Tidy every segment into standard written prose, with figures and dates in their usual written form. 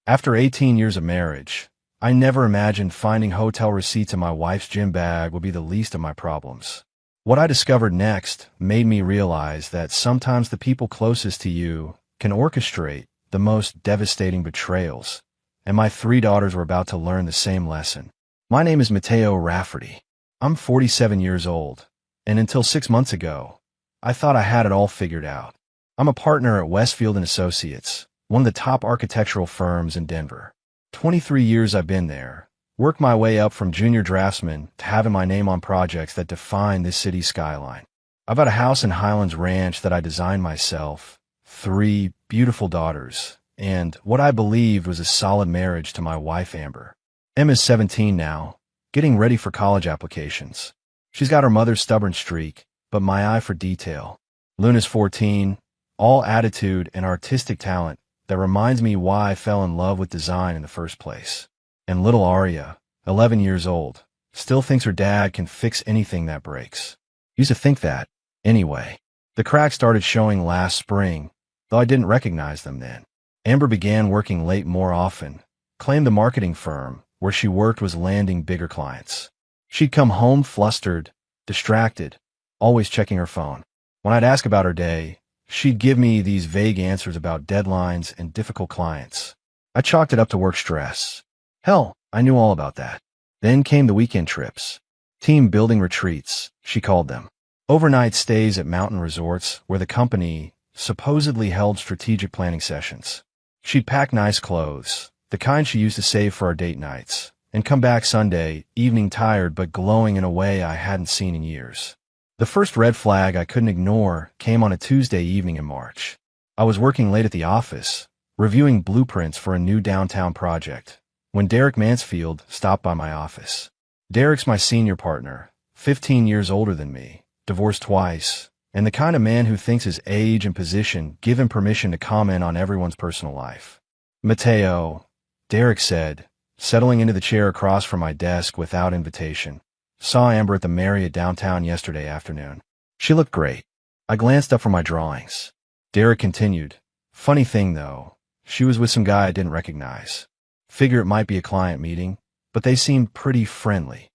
After 18 years of marriage, I never imagined finding hotel receipts in my wife's gym bag would be the least of my problems. What I discovered next made me realize that sometimes the people closest to you can orchestrate the most devastating betrayals, and my 3 daughters were about to learn the same lesson. My name is Matteo Rafferty. I'm 47 years old, and until 6 months ago, I thought I had it all figured out. I'm a partner at Westfield & Associates, one of the top architectural firms in Denver. 23 years I've been there, worked my way up from junior draftsman to having my name on projects that define this city's skyline. I've got a house in Highlands Ranch that I designed myself, 3 beautiful daughters, and what I believed was a solid marriage to my wife, Amber. Emma's 17 now, getting ready for college applications. She's got her mother's stubborn streak, but my eye for detail. Luna's 14, all attitude and artistic talent that reminds me why I fell in love with design in the first place. And little Aria, 11 years old, still thinks her dad can fix anything that breaks. Used to think that, anyway. The cracks started showing last spring, though I didn't recognize them then. Amber began working late more often, claimed the marketing firm where she worked was landing bigger clients. She'd come home flustered, distracted, always checking her phone. When I'd ask about her day, she'd give me these vague answers about deadlines and difficult clients. I chalked it up to work stress. Hell, I knew all about that. Then came the weekend trips. Team building retreats, she called them. Overnight stays at mountain resorts where the company supposedly held strategic planning sessions. She'd pack nice clothes, the kind she used to save for our date nights, and come back Sunday evening tired but glowing in a way I hadn't seen in years. The first red flag I couldn't ignore came on a Tuesday evening in March. I was working late at the office, reviewing blueprints for a new downtown project, when Derek Mansfield stopped by my office. Derek's my senior partner, 15 years older than me, divorced twice, and the kind of man who thinks his age and position give him permission to comment on everyone's personal life. Matteo, Derek said, settling into the chair across from my desk without invitation. Saw Amber at the Marriott downtown yesterday afternoon. She looked great. I glanced up from my drawings. Derek continued, funny thing though, she was with some guy I didn't recognize. Figure it might be a client meeting, but they seemed pretty friendly.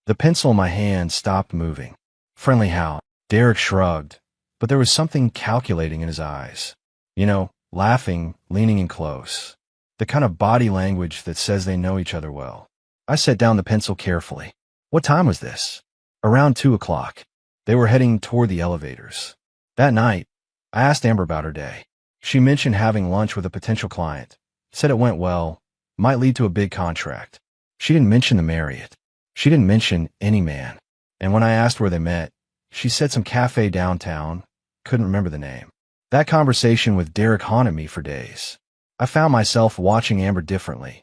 The pencil in my hand stopped moving. Friendly how? Derek shrugged, but there was something calculating in his eyes. You know, laughing, leaning in close. The kind of body language that says they know each other well. I set down the pencil carefully. What time was this? Around 2 o'clock. They were heading toward the elevators. That night, I asked Amber about her day. She mentioned having lunch with a potential client. Said it went well, might lead to a big contract. She didn't mention the Marriott. She didn't mention any man. And when I asked where they met, she said some cafe downtown, couldn't remember the name. That conversation with Derek haunted me for days. I found myself watching Amber differently,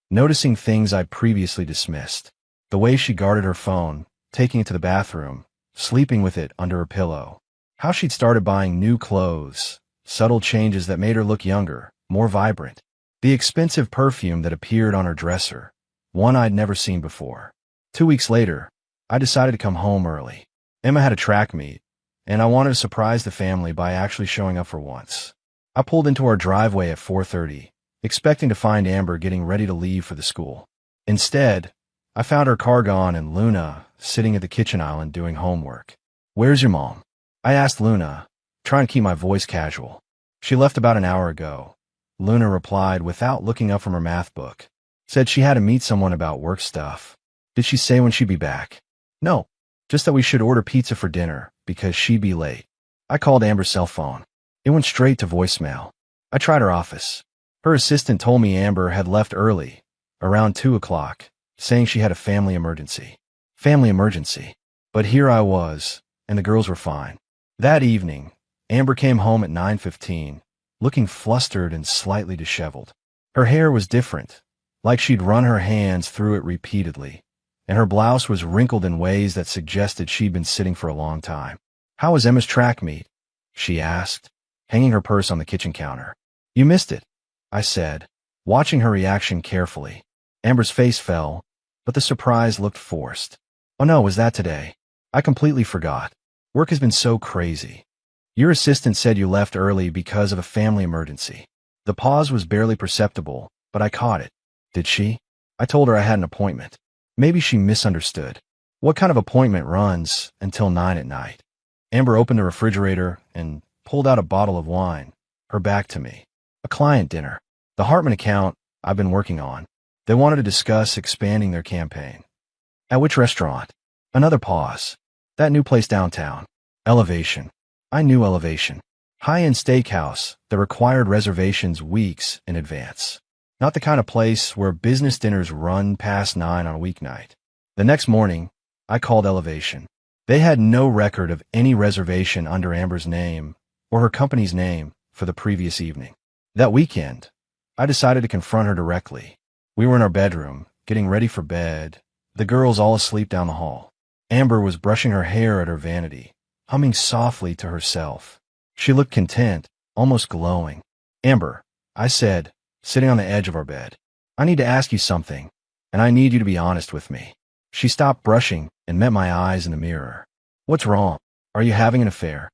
noticing things I'd previously dismissed. The way she guarded her phone, taking it to the bathroom, sleeping with it under her pillow. How she'd started buying new clothes, subtle changes that made her look younger, more vibrant. The expensive perfume that appeared on her dresser, one I'd never seen before. 2 weeks later, I decided to come home early. Emma had a track meet, and I wanted to surprise the family by actually showing up for once. I pulled into our driveway at 4:30, expecting to find Amber getting ready to leave for the school. Instead, I found her car gone and Luna sitting at the kitchen island doing homework. Where's your mom? I asked Luna, trying to keep my voice casual. She left about an hour ago. Luna replied without looking up from her math book. Said she had to meet someone about work stuff. Did she say when she'd be back? No, just that we should order pizza for dinner because she'd be late. I called Amber's cell phone. It went straight to voicemail. I tried her office. Her assistant told me Amber had left early, around 2 o'clock, saying she had a family emergency. Family emergency. But here I was, and the girls were fine. That evening, Amber came home at 9:15, looking flustered and slightly disheveled. Her hair was different, like she'd run her hands through it repeatedly, and her blouse was wrinkled in ways that suggested she'd been sitting for a long time. How was Emma's track meet? She asked, hanging her purse on the kitchen counter. You missed it, I said, watching her reaction carefully. Amber's face fell, but the surprise looked forced. Oh no, was that today? I completely forgot. Work has been so crazy. Your assistant said you left early because of a family emergency. The pause was barely perceptible, but I caught it. Did she? I told her I had an appointment. Maybe she misunderstood. What kind of appointment runs until 9 at night? Amber opened the refrigerator and pulled out a bottle of wine, her back to me. A client dinner. The Hartman account I've been working on. They wanted to discuss expanding their campaign. At which restaurant? Another pause. That new place downtown. Elevation. I knew Elevation. High-end steakhouse that required reservations weeks in advance. Not the kind of place where business dinners run past 9 on a weeknight. The next morning, I called Elevation. They had no record of any reservation under Amber's name or her company's name for the previous evening. That weekend, I decided to confront her directly. We were in our bedroom, getting ready for bed, the girls all asleep down the hall. Amber was brushing her hair at her vanity, humming softly to herself. She looked content, almost glowing. Amber, I said, sitting on the edge of our bed, I need to ask you something, and I need you to be honest with me. She stopped brushing and met my eyes in the mirror. What's wrong? Are you having an affair?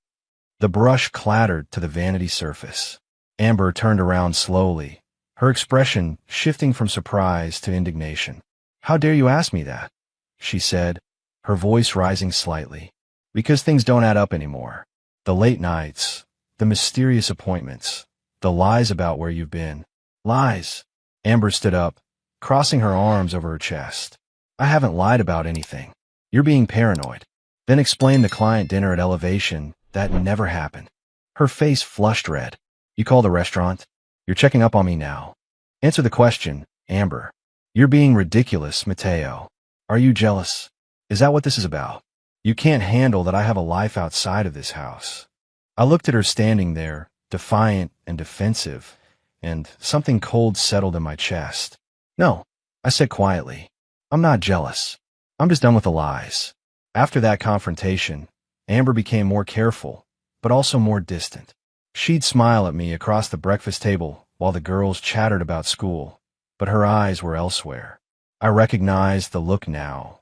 The brush clattered to the vanity surface. Amber turned around slowly, her expression shifting from surprise to indignation. How dare you ask me that? She said, her voice rising slightly. Because things don't add up anymore. The late nights, the mysterious appointments, the lies about where you've been. Lies. Amber stood up, crossing her arms over her chest. I haven't lied about anything. You're being paranoid. Then explain the client dinner at Elevation. That never happened. Her face flushed red. You call the restaurant? You're checking up on me now. Answer the question, Amber. You're being ridiculous, Mateo. Are you jealous? Is that what this is about? You can't handle that I have a life outside of this house. I looked at her standing there, defiant and defensive, and something cold settled in my chest. No, I said quietly. I'm not jealous. I'm just done with the lies. After that confrontation, Amber became more careful, but also more distant. She'd smile at me across the breakfast table while the girls chattered about school, but her eyes were elsewhere. I recognized the look now.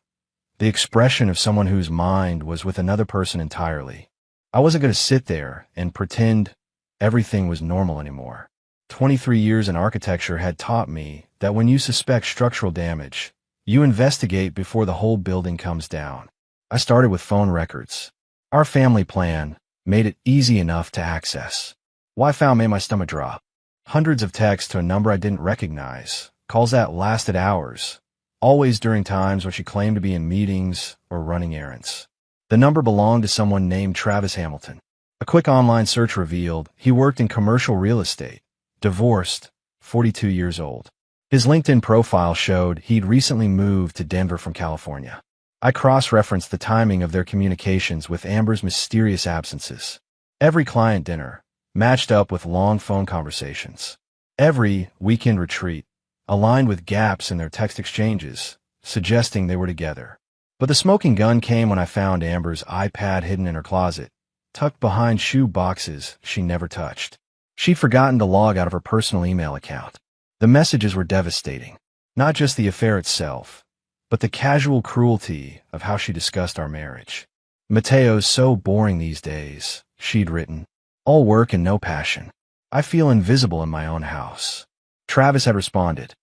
The expression of someone whose mind was with another person entirely. I wasn't going to sit there and pretend everything was normal anymore. 23 years in architecture had taught me that when you suspect structural damage, you investigate before the whole building comes down. I started with phone records. Our family plan made it easy enough to access. Why found made my stomach drop. Hundreds of texts to a number I didn't recognize, calls that lasted hours. Always during times when she claimed to be in meetings or running errands. The number belonged to someone named Travis Hamilton. A quick online search revealed he worked in commercial real estate, divorced, 42 years old. His LinkedIn profile showed he'd recently moved to Denver from California. I cross-referenced the timing of their communications with Amber's mysterious absences. Every client dinner matched up with long phone conversations. Every weekend retreat aligned with gaps in their text exchanges, suggesting they were together. But the smoking gun came when I found Amber's iPad hidden in her closet, tucked behind shoe boxes she never touched. She'd forgotten to log out of her personal email account. The messages were devastating. Not just the affair itself, but the casual cruelty of how she discussed our marriage. Mateo's so boring these days, she'd written. All work and no passion. I feel invisible in my own house. Travis had responded,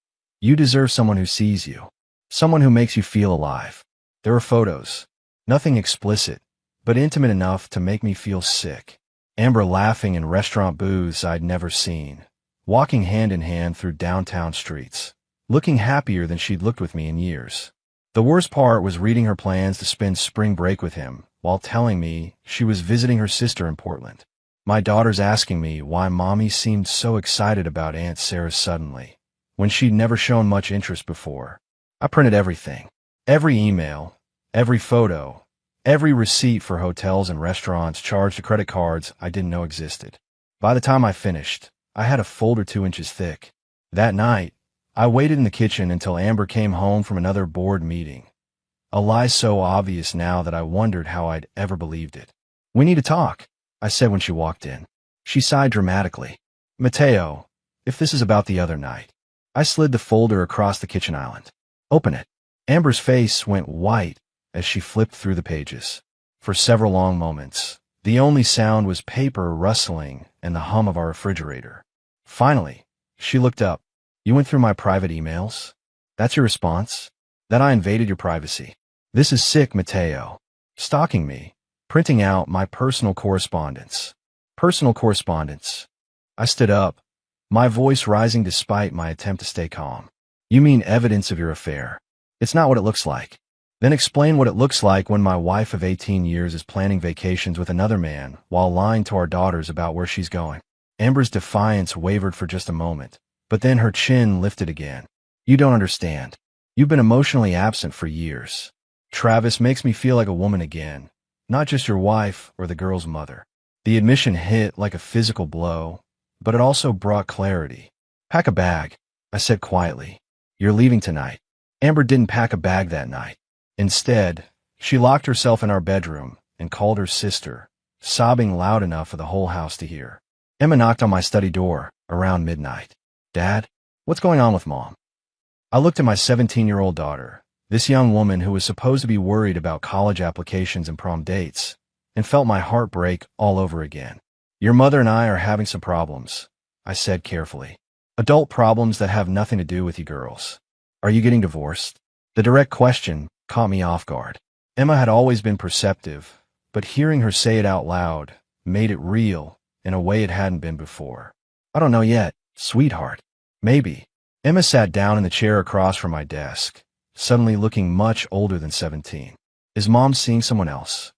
you deserve someone who sees you, someone who makes you feel alive. There were photos, nothing explicit, but intimate enough to make me feel sick. Amber laughing in restaurant booths I'd never seen, walking hand in hand through downtown streets, looking happier than she'd looked with me in years. The worst part was reading her plans to spend spring break with him while telling me she was visiting her sister in Portland. My daughter's asking me why Mommy seemed so excited about Aunt Sarah suddenly, when she'd never shown much interest before. I printed everything. Every email, every photo, every receipt for hotels and restaurants charged to credit cards I didn't know existed. By the time I finished, I had a folder 2 inches thick. That night, I waited in the kitchen until Amber came home from another board meeting. A lie so obvious now that I wondered how I'd ever believed it. We need to talk, I said when she walked in. She sighed dramatically. Mateo, if this is about the other night. I slid the folder across the kitchen island. Open it. Amber's face went white as she flipped through the pages. For several long moments, the only sound was paper rustling and the hum of our refrigerator. Finally, she looked up. You went through my private emails? That's your response? That I invaded your privacy? This is sick, Mateo. Stalking me, printing out my personal correspondence. Personal correspondence. I stood up, my voice rising despite my attempt to stay calm. You mean evidence of your affair? It's not what it looks like. Then explain what it looks like when my wife of 18 years is planning vacations with another man while lying to our daughters about where she's going. Amber's defiance wavered for just a moment, but then her chin lifted again. You don't understand. You've been emotionally absent for years. Travis makes me feel like a woman again, not just your wife or the girl's mother. The admission hit like a physical blow, but it also brought clarity. Pack a bag, I said quietly. You're leaving tonight. Amber didn't pack a bag that night. Instead, she locked herself in our bedroom and called her sister, sobbing loud enough for the whole house to hear. Emma knocked on my study door around midnight. Dad, what's going on with Mom? I looked at my 17-year-old daughter, this young woman who was supposed to be worried about college applications and prom dates, and felt my heart break all over again. Your mother and I are having some problems, I said carefully. Adult problems that have nothing to do with you girls. Are you getting divorced? The direct question caught me off guard. Emma had always been perceptive, but hearing her say it out loud made it real in a way it hadn't been before. I don't know yet, sweetheart. Maybe. Emma sat down in the chair across from my desk, suddenly looking much older than 17. Is Mom seeing someone else?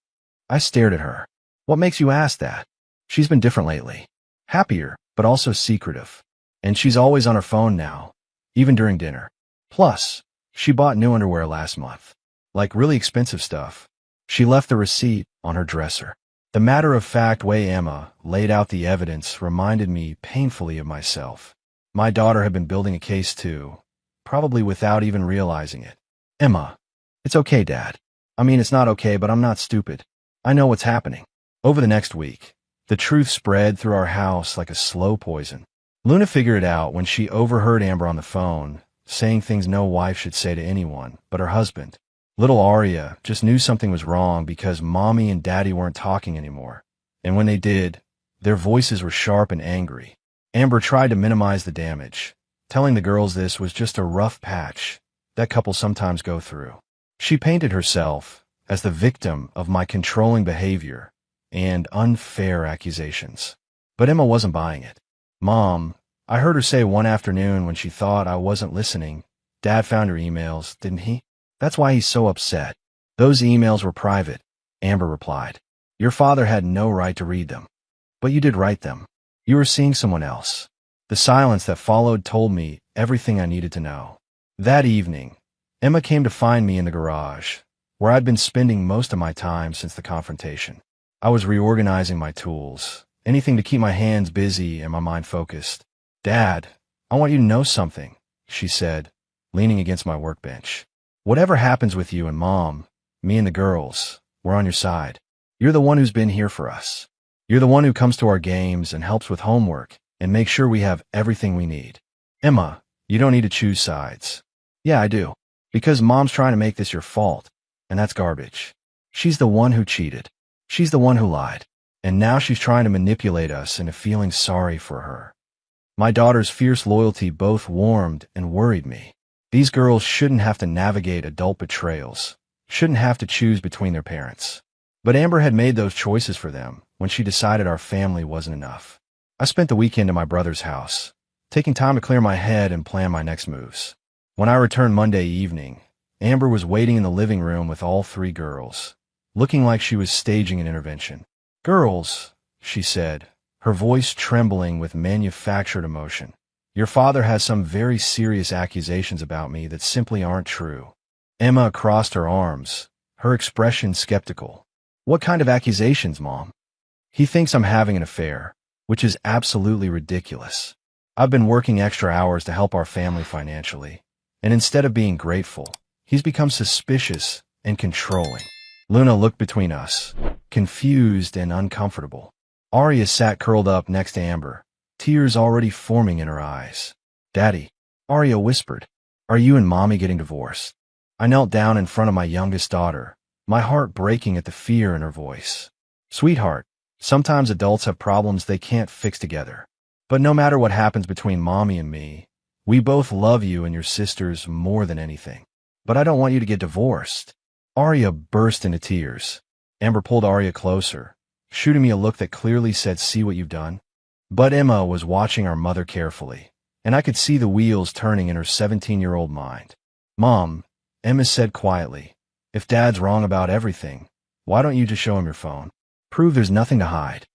I stared at her. What makes you ask that? She's been different lately. Happier, but also secretive. And she's always on her phone now, even during dinner. Plus, she bought new underwear last month. Like really expensive stuff. She left the receipt on her dresser. The matter-of-fact way Emma laid out the evidence reminded me painfully of myself. My daughter had been building a case too, probably without even realizing it. Emma, it's okay, Dad. I mean, it's not okay, but I'm not stupid. I know what's happening. Over the next week, the truth spread through our house like a slow poison. Luna figured it out when she overheard Amber on the phone, saying things no wife should say to anyone but her husband. Little Aria just knew something was wrong because Mommy and Daddy weren't talking anymore. And when they did, their voices were sharp and angry. Amber tried to minimize the damage, telling the girls this was just a rough patch that couples sometimes go through. She painted herself as the victim of my controlling behavior and unfair accusations. But Emma wasn't buying it. Mom, I heard her say one afternoon when she thought I wasn't listening, Dad found her emails, didn't he? That's why he's so upset. Those emails were private, Amber replied. Your father had no right to read them. But you did write them. You were seeing someone else. The silence that followed told me everything I needed to know. That evening, Emma came to find me in the garage, where I'd been spending most of my time since the confrontation. I was reorganizing my tools, anything to keep my hands busy and my mind focused. Dad, I want you to know something, she said, leaning against my workbench. Whatever happens with you and Mom, me and the girls, we're on your side. You're the one who's been here for us. You're the one who comes to our games and helps with homework and makes sure we have everything we need. Emma, you don't need to choose sides. Yeah, I do. Because Mom's trying to make this your fault, and that's garbage. She's the one who cheated. She's the one who lied. And now she's trying to manipulate us into feeling sorry for her. My daughter's fierce loyalty both warmed and worried me. These girls shouldn't have to navigate adult betrayals, shouldn't have to choose between their parents. But Amber had made those choices for them when she decided our family wasn't enough. I spent the weekend at my brother's house, taking time to clear my head and plan my next moves. When I returned Monday evening, Amber was waiting in the living room with all three girls, looking like she was staging an intervention. Girls, she said, her voice trembling with manufactured emotion. Your father has some very serious accusations about me that simply aren't true. Emma crossed her arms, her expression skeptical. What kind of accusations, Mom? He thinks I'm having an affair, which is absolutely ridiculous. I've been working extra hours to help our family financially, and instead of being grateful, he's become suspicious and controlling. Luna looked between us, confused and uncomfortable. Aria sat curled up next to Amber, tears already forming in her eyes. Daddy, Aria whispered, are you and Mommy getting divorced? I knelt down in front of my youngest daughter, my heart breaking at the fear in her voice. Sweetheart, sometimes adults have problems they can't fix together. But no matter what happens between Mommy and me, We both love you and your sisters more than anything. But I don't want you to get divorced. Arya burst into tears. Amber pulled Arya closer, shooting me a look that clearly said, "See what you've done?" But Emma was watching our mother carefully, and I could see the wheels turning in her 17-year-old mind. "Mom," Emma said quietly, "if Dad's wrong about everything, why don't you just show him your phone? Prove there's nothing to hide."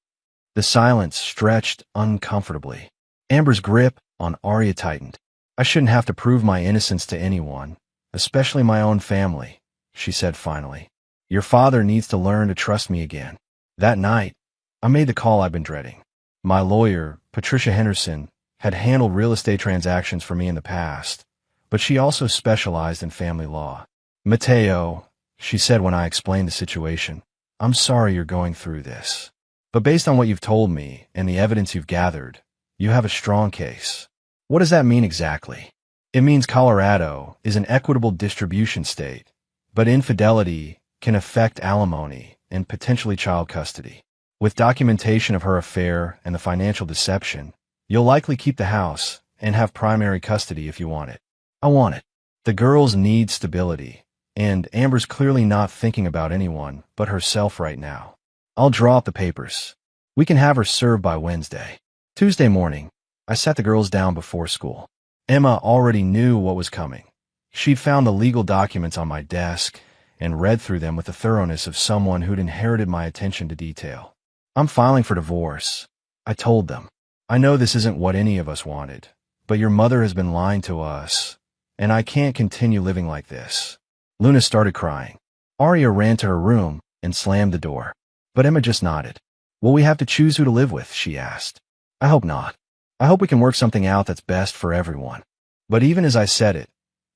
The silence stretched uncomfortably. Amber's grip on Arya tightened. "I shouldn't have to prove my innocence to anyone, especially my own family," she said finally. "Your father needs to learn to trust me again." That night, I made the call I've been dreading. My lawyer, Patricia Henderson, had handled real estate transactions for me in the past, but she also specialized in family law. "Mateo," she said when I explained the situation, "I'm sorry you're going through this. But based on what you've told me and the evidence you've gathered, you have a strong case." "What does that mean exactly?" "It means Colorado is an equitable distribution state, but infidelity can affect alimony and potentially child custody. With documentation of her affair and the financial deception, you'll likely keep the house and have primary custody if you want it." "I want it." "The girls need stability, and Amber's clearly not thinking about anyone but herself right now. I'll draw up the papers. We can have her served by Wednesday." Tuesday morning, I sat the girls down before school. Emma already knew what was coming. She'd found the legal documents on my desk and read through them with the thoroughness of someone who'd inherited my attention to detail. "I'm filing for divorce," I told them. "I know this isn't what any of us wanted, but your mother has been lying to us, and I can't continue living like this." Luna started crying. Arya ran to her room and slammed the door. But Emma just nodded. "Will we have to choose who to live with?" she asked. "I hope not. I hope we can work something out that's best for everyone." But even as I said it,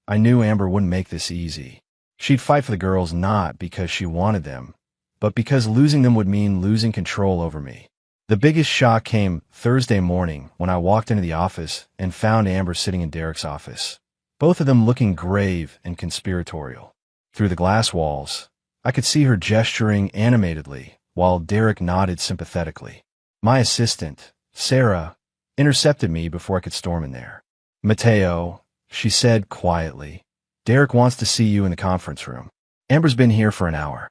I knew Amber wouldn't make this easy. She'd fight for the girls not because she wanted them, but because losing them would mean losing control over me. The biggest shock came Thursday morning when I walked into the office and found Amber sitting in Derek's office, both of them looking grave and conspiratorial. Through the glass walls, I could see her gesturing animatedly while Derek nodded sympathetically. My assistant, Sarah, intercepted me before I could storm in there. "Mateo," she said quietly, "Derek wants to see you in the conference room." Amber's been here for an hour.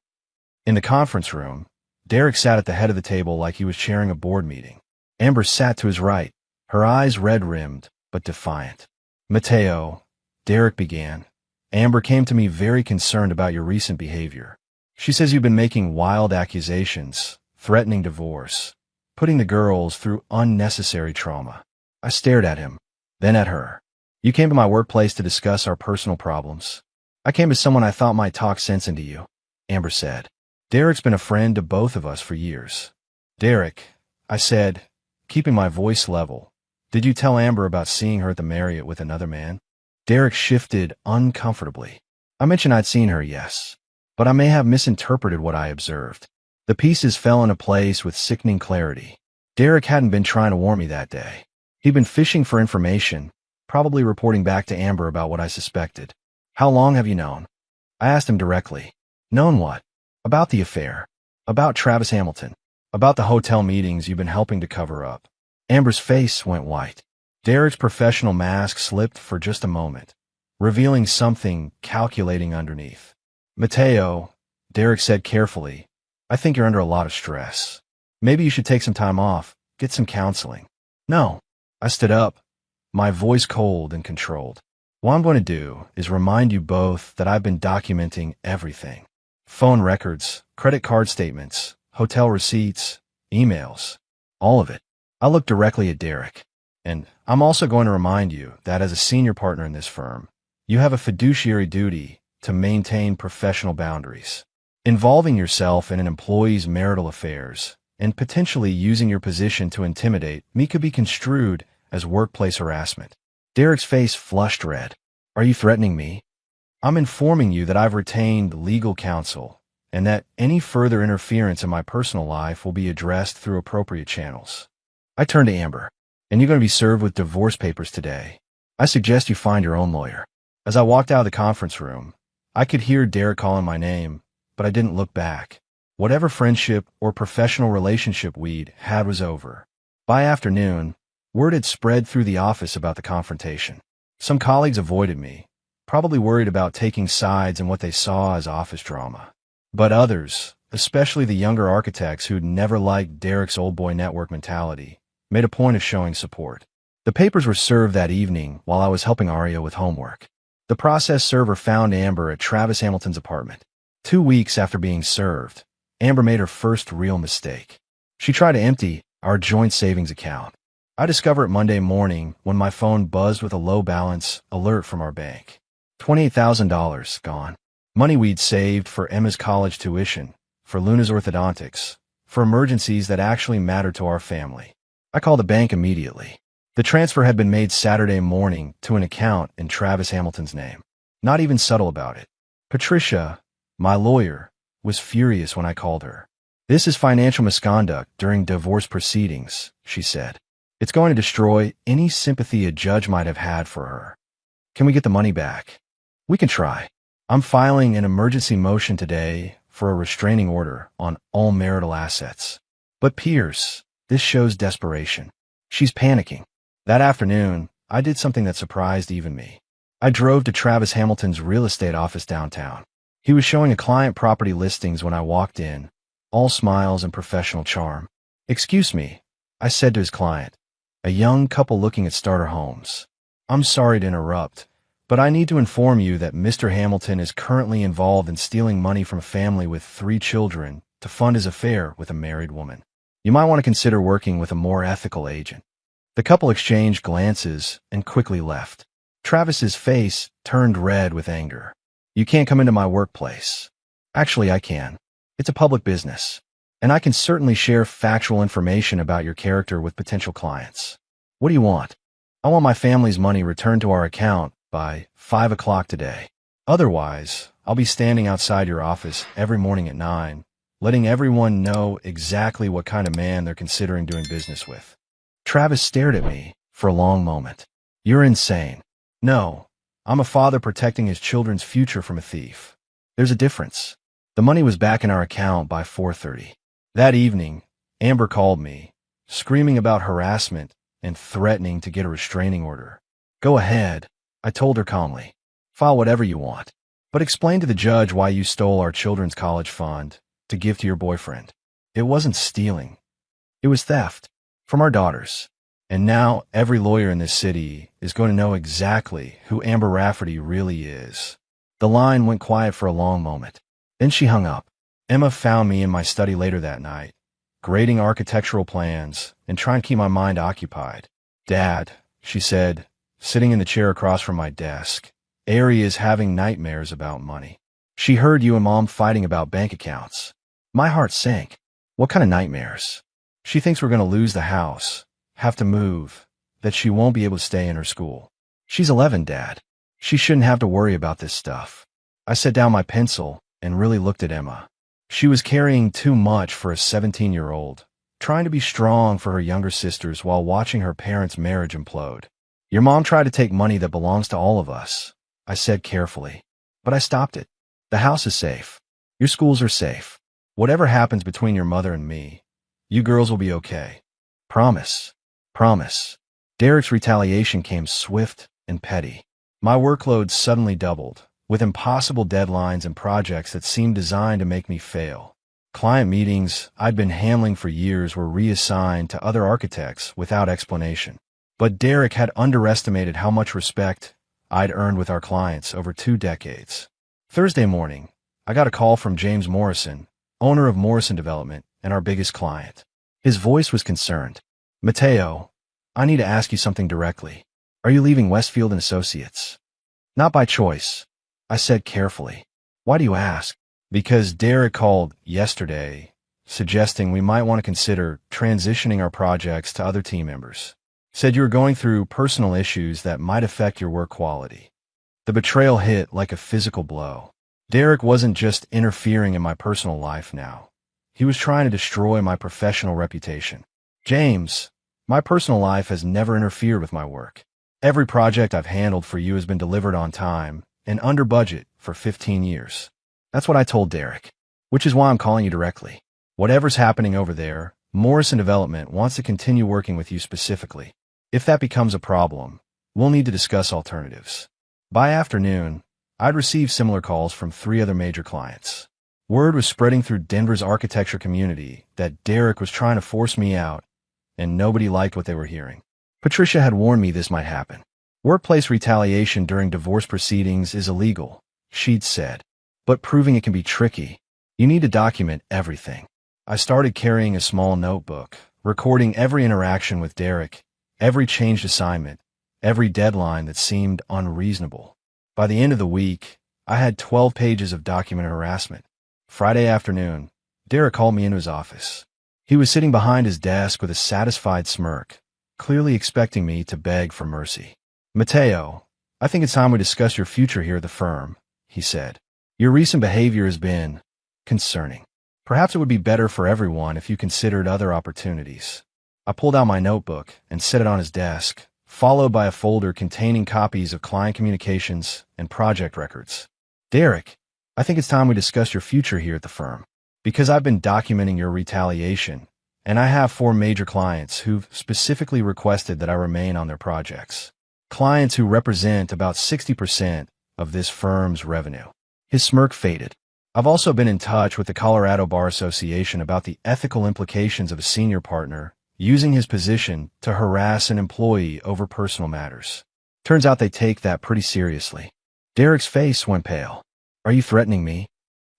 In the conference room, Derek sat at the head of the table like he was chairing a board meeting. Amber sat to his right, her eyes red-rimmed but defiant. "Mateo," Derek began, "Amber came to me very concerned about your recent behavior. She says you've been making wild accusations, threatening divorce, putting the girls through unnecessary trauma." I stared at him, then at her. "You came to my workplace to discuss our personal problems. I came as someone I thought might talk sense into you," Amber said. "Derek's been a friend to both of us for years." "Derek," I said, keeping my voice level, "did you tell Amber about seeing her at the Marriott with another man?" Derek shifted uncomfortably. "I mentioned I'd seen her, yes, but I may have misinterpreted what I observed." The pieces fell into place with sickening clarity. Derek hadn't been trying to warn me that day. He'd been fishing for information, probably reporting back to Amber about what I suspected. "How long have you known?" I asked him directly. "Known what?" "About the affair. About Travis Hamilton. About the hotel meetings you've been helping to cover up." Amber's face went white. Derek's professional mask slipped for just a moment, revealing something calculating underneath. "Mateo," Derek said carefully, "I think you're under a lot of stress. Maybe you should take some time off, get some counseling." "No." I stood up, my voice cold and controlled. "What I'm going to do is remind you both that I've been documenting everything. Phone records, credit card statements, hotel receipts, emails, all of it." I looked directly at Derek. "And I'm also going to remind you that as a senior partner in this firm, you have a fiduciary duty to maintain professional boundaries. Involving yourself in an employee's marital affairs and potentially using your position to intimidate me could be construed as workplace harassment." Derek's face flushed red. "Are you threatening me?" "I'm informing you that I've retained legal counsel and that any further interference in my personal life will be addressed through appropriate channels." I turned to Amber. "And you're going to be served with divorce papers today. I suggest you find your own lawyer." As I walked out of the conference room, I could hear Derek calling my name, but I didn't look back. Whatever friendship or professional relationship we'd had was over. By afternoon, word had spread through the office about the confrontation. Some colleagues avoided me, probably worried about taking sides in what they saw as office drama. But others, especially the younger architects who'd never liked Derek's old boy network mentality, made a point of showing support. The papers were served that evening while I was helping Aria with homework. The process server found Amber at Travis Hamilton's apartment. 2 weeks after being served, Amber made her first real mistake. She tried to empty our joint savings account. I discovered it Monday morning when my phone buzzed with a low balance alert from our bank. $28,000 gone. Money we'd saved for Emma's college tuition, for Luna's orthodontics, for emergencies that actually mattered to our family. I called the bank immediately. The transfer had been made Saturday morning to an account in Travis Hamilton's name. Not even subtle about it. Patricia, my lawyer, was furious when I called her. "This is financial misconduct during divorce proceedings," she said. "It's going to destroy any sympathy a judge might have had for her. Can we get the money back?" "We can try. I'm filing an emergency motion today for a restraining order on all marital assets." But Pierce, this shows desperation. She's panicking. That afternoon, I did something that surprised even me. I drove to Travis Hamilton's real estate office downtown. He was showing a client property listings when I walked in, all smiles and professional charm. "Excuse me," I said to his client, a young couple looking at starter homes. "I'm sorry to interrupt, but I need to inform you that Mr. Hamilton is currently involved in stealing money from a family with 3 children to fund his affair with a married woman. You might want to consider working with a more ethical agent." The couple exchanged glances and quickly left. Travis's face turned red with anger. "You can't come into my workplace." "Actually, I can. It's a public business, and I can certainly share factual information about your character with potential clients. What do you want?" "I want my family's money returned to our account by 5 o'clock today. Otherwise, I'll be standing outside your office every morning at 9, letting everyone know exactly what kind of man they're considering doing business with." Travis stared at me for a long moment. "You're insane." "No, I'm a father protecting his children's future from a thief. There's a difference." The money was back in our account by 4:30. That evening, Amber called me, screaming about harassment and threatening to get a restraining order. "Go ahead," I told her calmly. "File whatever you want. But explain to the judge why you stole our children's college fund to give to your boyfriend. It wasn't stealing. It was theft. From our daughters. And now every lawyer in this city is going to know exactly who Amber Rafferty really is." The line went quiet for a long moment. Then she hung up. Emma found me in my study later that night, grading architectural plans and trying to keep my mind occupied. "Dad," she said, sitting in the chair across from my desk, "Ari is having nightmares about money. She heard you and Mom fighting about bank accounts." My heart sank. "What kind of nightmares?" "She thinks we're going to lose the house, have to move, that she won't be able to stay in her school." "She's 11, Dad. She shouldn't have to worry about this stuff." I set down my pencil and really looked at Emma. She was carrying too much for a 17-year-old, trying to be strong for her younger sisters while watching her parents' marriage implode. "Your mom tried to take money that belongs to all of us," I said carefully. "But I stopped it. The house is safe. Your schools are safe. Whatever happens between your mother and me, you girls will be okay. Promise. Promise." Derek's retaliation came swift and petty. My workload suddenly doubled, with impossible deadlines and projects that seemed designed to make me fail. Client meetings I'd been handling for years were reassigned to other architects without explanation. But Derek had underestimated how much respect I'd earned with our clients over 2 decades. Thursday morning, I got a call from James Morrison, owner of Morrison Development and our biggest client. His voice was concerned. "Mateo, I need to ask you something directly. Are you leaving Westfield and Associates?" "Not by choice," I said carefully. "Why do you ask?" "Because Derek called yesterday, suggesting we might want to consider transitioning our projects to other team members. Said you were going through personal issues that might affect your work quality." The betrayal hit like a physical blow. Derek wasn't just interfering in my personal life now. He was trying to destroy my professional reputation. "James, my personal life has never interfered with my work. Every project I've handled for you has been delivered on time and under budget for 15 years. That's what I told Derek, which is why I'm calling you directly. Whatever's happening over there, Morrison Development wants to continue working with you specifically. If that becomes a problem, We'll need to discuss alternatives. By afternoon, I'd received similar calls from 3 other major clients. Word was spreading through Denver's architecture community that Derek was trying to force me out, and nobody liked what they were hearing. Patricia had warned me this might happen. Workplace retaliation during divorce proceedings is illegal, she'd said, but proving it can be tricky. You need to document everything. I started carrying a small notebook, recording every interaction with Derek, every changed assignment, every deadline that seemed unreasonable. By the end of the week, I had 12 pages of documented harassment. Friday afternoon, Derek called me into his office. He was sitting behind his desk with a satisfied smirk, clearly expecting me to beg for mercy. "Matteo, I think it's time we discuss your future here at the firm," he said. "Your recent behavior has been concerning. Perhaps it would be better for everyone if you considered other opportunities." I pulled out my notebook and set it on his desk, followed by a folder containing copies of client communications and project records. "Derek, I think it's time we discuss your future here at the firm. Because I've been documenting your retaliation, and I have 4 major clients who've specifically requested that I remain on their projects. Clients who represent about 60% of this firm's revenue." His smirk faded. "I've also been in touch with the Colorado Bar Association about the ethical implications of a senior partner using his position to harass an employee over personal matters. Turns out they take that pretty seriously." Derek's face went pale. "Are you threatening me?"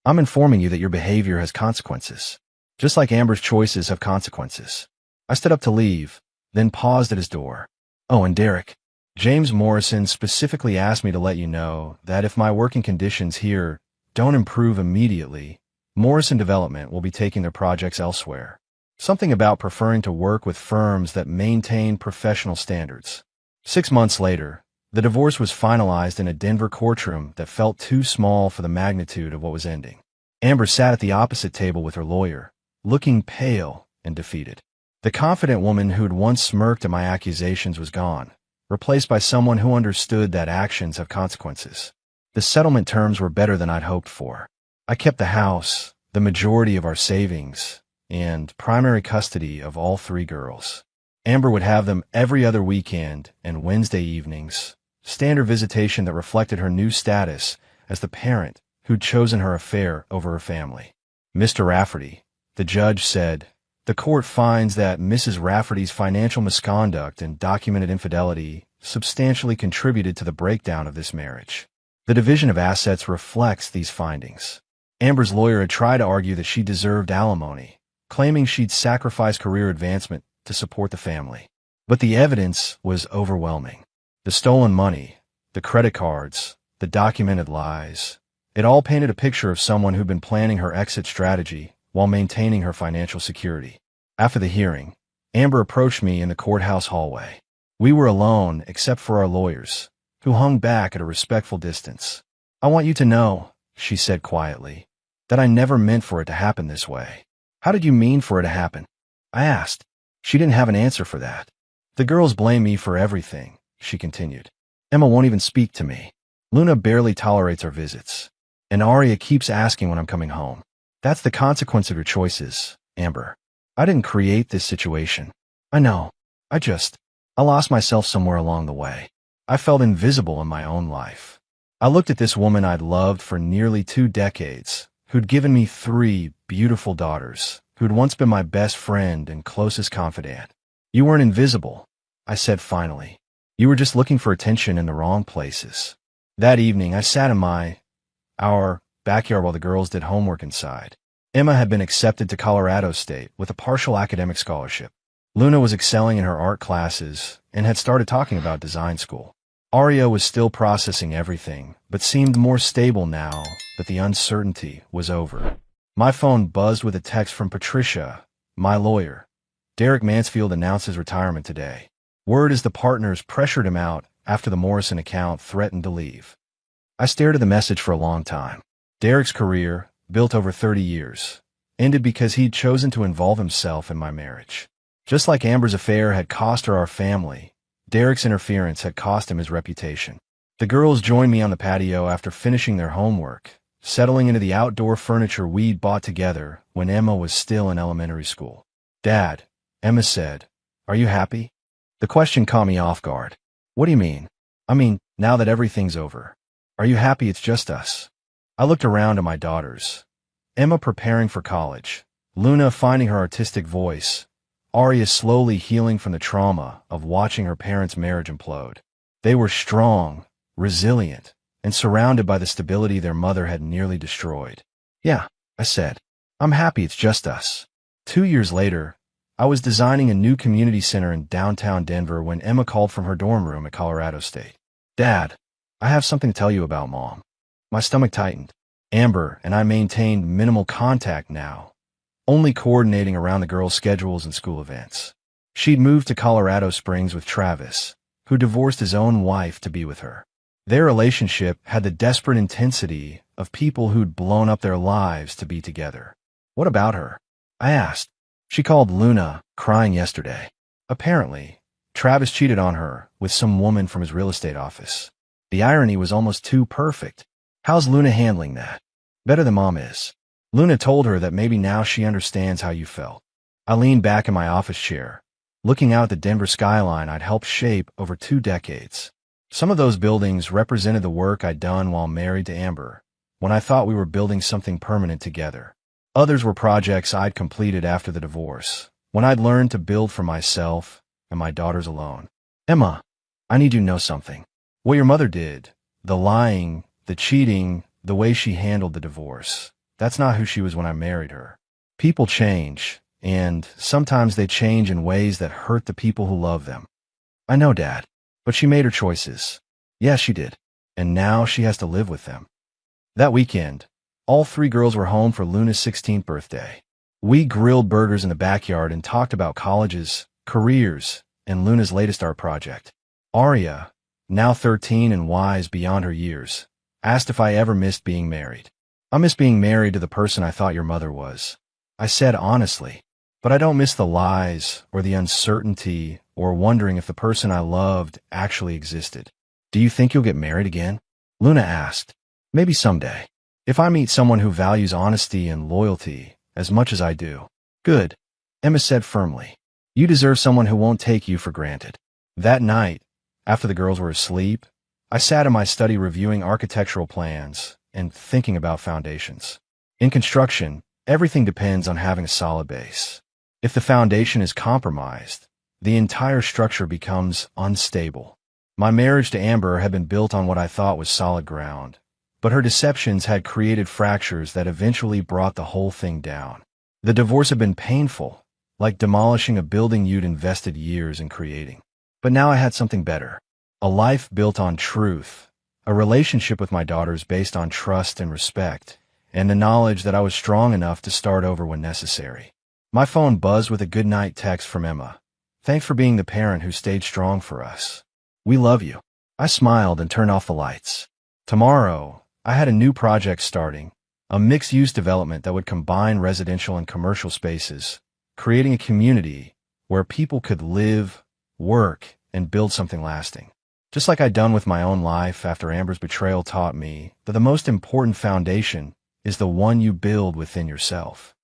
"I'm informing you that your behavior has consequences. Just like Amber's choices have consequences." I stood up to leave, then paused at his door. "Oh, and Derek, James Morrison specifically asked me to let you know that if my working conditions here don't improve immediately, Morrison Development will be taking their projects elsewhere. Something about preferring to work with firms that maintain professional standards." 6 months later, the divorce was finalized in a Denver courtroom that felt too small for the magnitude of what was ending. Amber sat at the opposite table with her lawyer, looking pale and defeated. The confident woman who'd once smirked at my accusations was gone, replaced by someone who understood that actions have consequences. The settlement terms were better than I'd hoped for. I kept the house, the majority of our savings, and primary custody of all 3 girls. Amber would have them every other weekend and Wednesday evenings, standard visitation that reflected her new status as the parent who'd chosen her affair over her family. "Mr. Rafferty," the judge said, "the court finds that Mrs. Rafferty's financial misconduct and documented infidelity substantially contributed to the breakdown of this marriage. The division of assets reflects these findings." Amber's lawyer had tried to argue that she deserved alimony, claiming she'd sacrificed career advancement to support the family. But the evidence was overwhelming. The stolen money, the credit cards, the documented lies. It all painted a picture of someone who'd been planning her exit strategy while maintaining her financial security. After the hearing, Amber approached me in the courthouse hallway. We were alone except for our lawyers, who hung back at a respectful distance. "I want you to know," she said quietly, "that I never meant for it to happen this way." "How did you mean for it to happen?" I asked. She didn't have an answer for that. "The girls blame me for everything," she continued. "Emma won't even speak to me. Luna barely tolerates our visits. And Aria keeps asking when I'm coming home. That's the consequence of your choices, Amber. I didn't create this situation. I know. I lost myself somewhere along the way. I felt invisible in my own life. I looked at this woman I'd loved for nearly 2 decades, who'd given me 3 beautiful daughters, who'd once been my best friend and closest confidant. You weren't invisible, I said finally. You were just looking for attention in the wrong places. That evening, I sat in our backyard while the girls did homework inside. Emma had been accepted to Colorado State with a partial academic scholarship. Luna was excelling in her art classes and had started talking about design school. Aria was still processing everything, but seemed more stable now that the uncertainty was over. My phone buzzed with a text from Patricia, my lawyer. Derek Mansfield announced his retirement today. Word is the partners pressured him out after the Morrison account threatened to leave. I stared at the message for a long time. Derek's career, built over 30 years, ended because he'd chosen to involve himself in my marriage. Just like Amber's affair had cost her our family, Derek's interference had cost him his reputation. The girls joined me on the patio after finishing their homework, settling into the outdoor furniture we'd bought together when Emma was still in elementary school. Dad, Emma said, are you happy? The question caught me off guard. What do you mean? I mean, now that everything's over. Are you happy it's just us? I looked around at my daughters. Emma preparing for college. Luna finding her artistic voice. Arya slowly healing from the trauma of watching her parents' marriage implode. They were strong, resilient, and surrounded by the stability their mother had nearly destroyed. Yeah, I said. I'm happy it's just us. 2 years later, I was designing a new community center in downtown Denver when Emma called from her dorm room at Colorado State. Dad, I have something to tell you about Mom. My stomach tightened. Amber and I maintained minimal contact now, only coordinating around the girls' schedules and school events. She'd moved to Colorado Springs with Travis, who divorced his own wife to be with her. Their relationship had the desperate intensity of people who'd blown up their lives to be together. What about her? I asked. She called Luna, crying yesterday. Apparently, Travis cheated on her with some woman from his real estate office. The irony was almost too perfect. How's Luna handling that? Better than Mom is. Luna told her that maybe now she understands how you felt. I leaned back in my office chair, looking out at the Denver skyline I'd helped shape over 2 decades. Some of those buildings represented the work I'd done while married to Amber, when I thought we were building something permanent together. Others were projects I'd completed after the divorce, when I'd learned to build for myself and my daughters alone. Emma, I need you to know something. What your mother did, the lying, the cheating, the way she handled the divorce, that's not who she was when I married her. People change, and sometimes they change in ways that hurt the people who love them. I know, Dad, but she made her choices. Yes, she did. And now she has to live with them. That weekend, all 3 girls were home for Luna's 16th birthday. We grilled burgers in the backyard and talked about colleges, careers, and Luna's latest art project. Arya, now 13 and wise beyond her years, asked if I ever missed being married. I miss being married to the person I thought your mother was. I said honestly, but I don't miss the lies or the uncertainty or wondering if the person I loved actually existed. Do you think you'll get married again? Luna asked. Maybe someday. If I meet someone who values honesty and loyalty as much as I do. Good, Emma said firmly. You deserve someone who won't take you for granted. That night, after the girls were asleep, I sat in my study reviewing architectural plans and thinking about foundations. In construction, everything depends on having a solid base. If the foundation is compromised, the entire structure becomes unstable. My marriage to Amber had been built on what I thought was solid ground, but her deceptions had created fractures that eventually brought the whole thing down. The divorce had been painful, like demolishing a building you'd invested years in creating. But now I had something better. A life built on truth, a relationship with my daughters based on trust and respect, and the knowledge that I was strong enough to start over when necessary. My phone buzzed with a goodnight text from Emma. Thanks for being the parent who stayed strong for us. We love you. I smiled and turned off the lights. Tomorrow, I had a new project starting, a mixed-use development that would combine residential and commercial spaces, creating a community where people could live, work, and build something lasting. Just like I'd done with my own life after Amber's betrayal taught me that the most important foundation is the one you build within yourself.